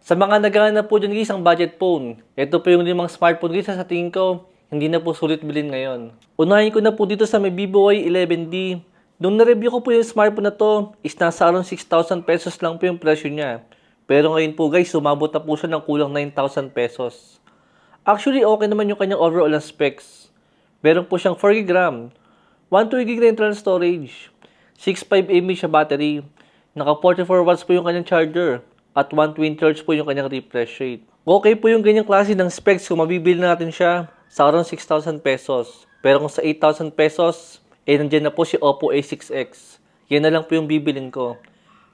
Sa mga naghahanap po dyan guys ang budget phone, ito po yung limang smartphone guys sa tingin ko, hindi na po sulit bilhin ngayon. Unahin ko na po dito sa may Vivo Y11D. Nung na-review ko po yung smartphone na to, is nasa around 6,000 pesos lang po yung presyo niya. Pero ngayon po guys, sumabot na po siya ng kulang 9,000 pesos. Actually, okay naman yung kanyang overall na specs. Meron po siyang 4GB RAM, 128GB na internal storage, 6.5 mAh siya battery, naka 44 watts po yung kanyang charger, at 120Hz po yung kanyang refresh rate. Okay po yung ganyang klase ng specs kung mabibili natin siya sa around 6,000 pesos. Pero kung sa 8,000 pesos, nandiyan na po si Oppo A6X. Yan na lang po yung bibilin ko.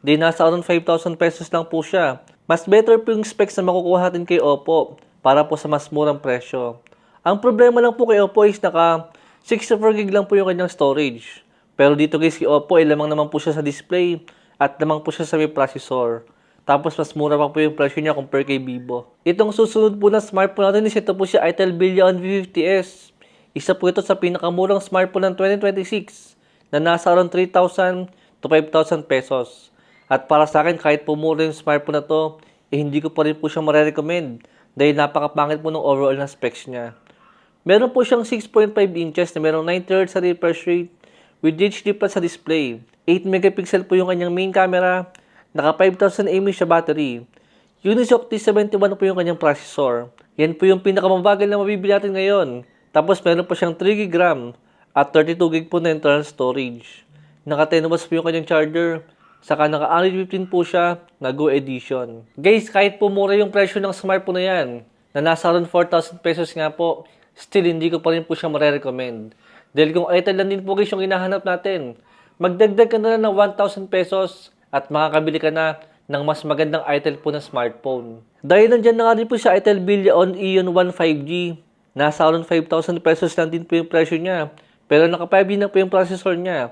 Di nasa around 5,000 pesos lang po siya. Mas better po yung specs na makukuha natin kay Oppo para po sa mas murang presyo. Ang problema lang po kay Oppo is naka 64GB lang po yung kanyang storage. Pero dito guys kay Oppo, lamang naman po siya sa display at lamang po siya sa may processor. Tapos mas mura pa po yung presyo niya compare kay Vivo. Itong susunod po na smartphone natin is ito po si Itel Billion V50s. Isa po ito sa pinakamurang smartphone ng 2026 na nasa around 3,000 to 5,000 pesos. At para sa akin kahit po mura yung smartphone na to, hindi ko pa rin po siya marirecommend dahil napakapangit po ng overall na specs niya. Meron po siyang 6.5 inches na merong 90Hz sa refresh rate with HD Plus sa display. 8 megapixel po yung kanyang main camera. Naka 5,000 mAh siya battery. Unisoc T71 po yung kanyang processor. Yan po yung pinakamabagal na mabibili natin ngayon. Tapos meron pa siyang 3GB RAM at 32GB po na internal storage. Naka 10 watts po yung kanyang charger. Saka naka Android 15 po siya na Go Edition. Guys, kahit po mura yung presyo ng smartphone na yan, na nasa around 4,000 pesos nga po, still hindi ko pa rin po siya marirecommend. Dahil kung Itel lang din po guys yung hinahanap natin, magdagdag ka na lang ng 1,000 pesos at makakabili ka na ng mas magandang Itel po na smartphone. Dahil nandyan na nga din po si Itel Billion Ion 1 5G. Nasa around 5,000 pesos lang din po yung presyo niya. Pero naka 5G na po yung processor niya.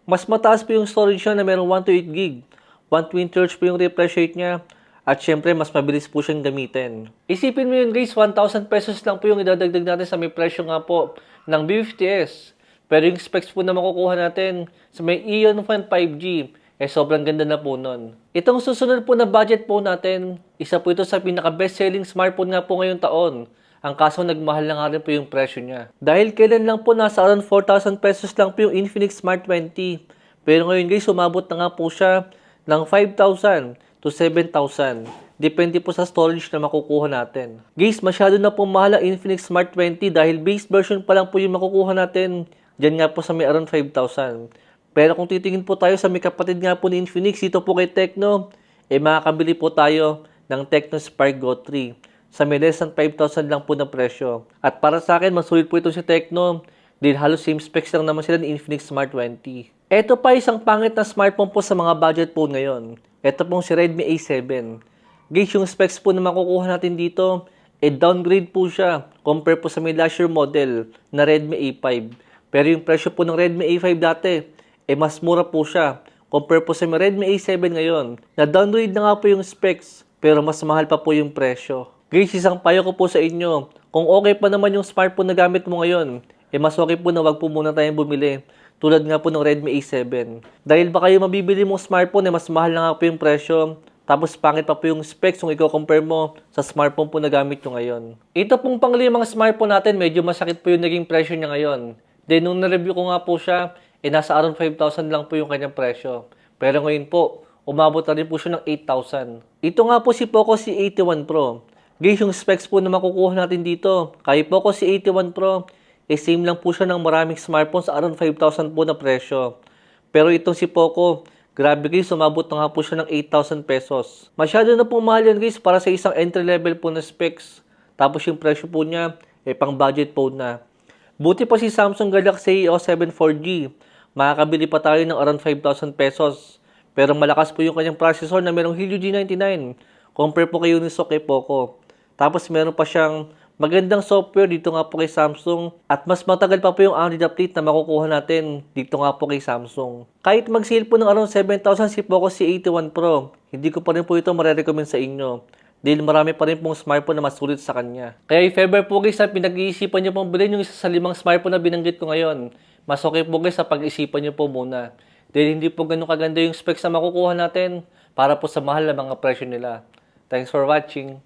Mas mataas po yung storage niya na merong 128GB. 120Hz po yung refresh rate niya. At syempre, mas mabilis po siyang gamitin. Isipin mo yun guys, 1,000 pesos lang po yung idadagdag natin sa may presyo nga po ng B50s. Pero yung specs po na makukuha natin sa may Ion 1 5G, sobrang ganda na po nun. Itong susunod po na budget po natin, isa po ito sa pinaka-best-selling smartphone nga po ngayong taon. Ang kaso nagmahal na nga rin po yung presyo niya. Dahil kailan lang po nasa around 4,000 pesos lang po yung Infinix Smart 20. Pero ngayon guys, sumabot na nga po siya ng 5,000 to 7,000. Depende po sa storage na makukuha natin. Guys, masyado na po mahal ang Infinix Smart 20 dahil base version pa lang po yung makukuha natin. Diyan nga po sa may around 5,000. Pero kung titingin po tayo sa may kapatid nga po ni Infinix, dito po kay Tecno, makakabili po tayo ng Tecno Spark Go 3 sa may less than 5,000 lang po na presyo. At para sa akin, masulit po ito si Tecno dahil halos same specs lang naman sila ni Infinix Smart 20. Ito pa isang pangit na smartphone po sa mga budget phone ngayon. Ito pong si Redmi A7. Guys, yung specs po na makukuha natin dito, downgrade po siya compare po sa may last year model na Redmi A5. Pero yung presyo po ng Redmi A5 dati, mas mura po siya compare po sa Redmi A7 ngayon. Na-downgrade na nga po yung specs, pero mas mahal pa po yung presyo. Guys, isang payo ko po sa inyo, kung okay pa naman yung smartphone na gamit mo ngayon, mas okay po na wag po muna tayong bumili. Tulad nga po ng Redmi A7. Dahil baka yung mabibili mong smartphone, mas mahal na nga po yung presyo. Tapos pangit pa po yung specs kung i-compare mo sa smartphone po na gamit nyo ngayon. Ito pong panglimang smartphone natin, medyo masakit po yung naging presyo niya ngayon. Then nung na-review ko nga po siya, nasa around 5,000 lang po yung kanyang presyo. Pero ngayon po, umabot na rin po siya ng 8,000. Ito nga po si Poco C81 Pro. Guys, yung specs po na makukuha natin dito, kay Poco C81 Pro, same lang po siya ng maraming smartphones sa around 5,000 po na presyo. Pero itong si Poco, grabe guys, umabot na nga po siya ng 8,000 pesos. Masyado na pong mahal yan guys para sa isang entry level po na specs. Tapos yung presyo po niya, pang budget phone na. Buti pa si Samsung Galaxy A07 4G. Makakabili pa tayo ng around 5,000 pesos. Pero malakas po yung kanyang processor na merong Helio G99. Compare po kay Unisoc kay Poco. Tapos meron pa siyang magandang software dito nga po kay Samsung. At mas matagal pa po yung Android update na makukuha natin dito nga po kay Samsung. Kahit mag-sale po ng around 7,000 si Poco C81 Pro, hindi ko pa rin po ito marirecommend sa inyo. Dahil marami pa rin pong smartphone na mas sulit sa kanya. Kaya if ever po guys na pinag-iisipan nyo pong bilhin yung isa sa 5 smartphone na binanggit ko ngayon, mas okay po guys sa pag-isipan nyo po muna. Dahil hindi po ganun kaganda yung specs na makukuha natin para po sa mahal na mga presyo nila. Thanks for watching.